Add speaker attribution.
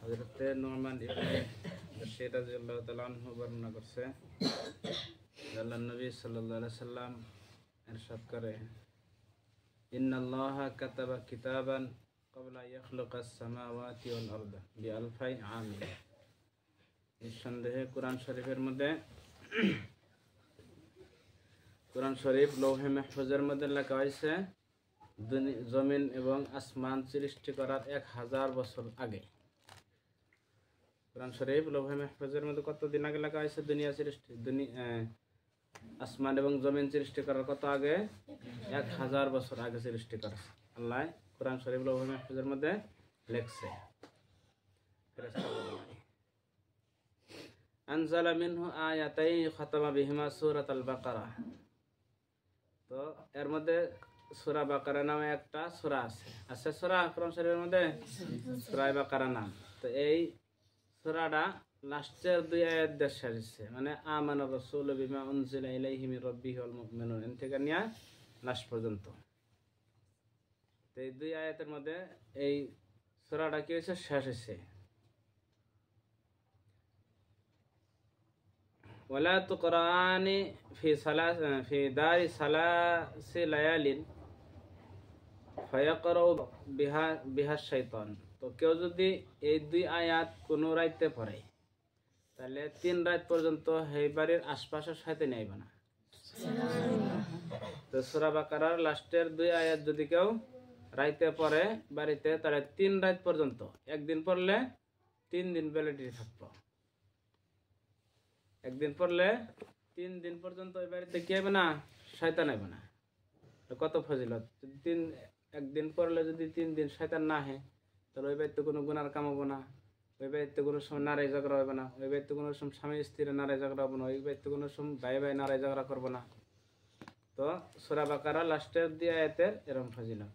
Speaker 1: হযরত নুমান ইবনে বাশীর রাদিয়াল্লাহু তাআলা আনহু বর্ণনা করছে আল্লাহর নবী সাল্লাল্লাহু আলাইহি সাল্লাম ইরশাদ করে ইন্নাল্লাহা কাতাবা কিতাবান ক্বাবলা ইয়াখলুকাস সামাওয়াতি ওয়াল আরদা বিআলফাই আমিন। নিঃসন্দেহে কোরআন শরীফের মধ্যে কোরআন শরীফ লৌহে মাহফুজের মধ্যে লেখা হয়েছে জমিন এবং আসমান সৃষ্টি করার 1000 বছর আগে। কোরআন শরীফ লৌহে মাহফুজের মধ্যে কতদিন আগে লেখা হয়েছে? দুনিয়া সৃষ্টি আসমান এবং জমিন সৃষ্টি করার কত আগে? 1000 বছর আগে সৃষ্টি করেছে আল্লাহ। কোরআন শরীফ লৌহে মাহফুজের মধ্যে লেখছে। আনজালা মিনহু আয়াতাইন খাতামা বিহিমা সূরাতুল বাকারা। তো এর মধ্যে সূরা বাকারা নামে একটা সূরা আছে সূরা কোরআন শরীফের মধ্যে সূরা বাকারা নাম। তো এই সূরাটা লাস্টের 2 আয়াত দিয়ে শেষ হচ্ছে, মানে আমানা রাসূলু বিমা উনজিলা ইলাইহি মির রাব্বিহি ওয়াল মুমিনুন এর থেকে নিয়ে লাস্ট পর্যন্ত। তো এই 2 আয়াতের মধ্যে এই সূরাটা কি হয়েছে? শেষ হয়েছে। ওয়ালা তুকরানি ফি দারি সালাসি লায়ালিন ফায়াকরাউ বিহা শাইতান। তো কেউ যদি এই 2 আয়াত কোনো রাইতে পড়ে তাহলে 3 রাত পর্যন্ত এই বাড়ির আশপাশে শয়তান আইবে না। তো সূরা বাকারার লাস্টের 2 আয়াত যদি কেউ রাইতে পড়ে বাড়িতে তাহলে 3 রাত পর্যন্ত, একদিন পড়লে 3 দিন ভ্যালিডিটি থাকবে। একদিন পড়লে 3 দিন পর্যন্ত ওই বাড়িতে কি হবে না? শয়তান হবে না। কত ফজিলত! যদি একদিন পড়লে যদি 3 দিন শয়তান না হয় তাহলে ওই বাড়িতে কোনো গুনার কাম হবে না, ওই বাড়িতে কোনো সময় নারাই ঝগড়া হবে না, ওই বাড়িতে কোনো সময় স্বামী স্ত্রীর নারাই ঝগড়া হবে না, ওই বাড়িতে কোনো সময় ভাই ভাই নারাই ঝগড়া করবো না। তো সূরা বাকারা লাস্টের 2 আয়াতের এরকম ফজিলত।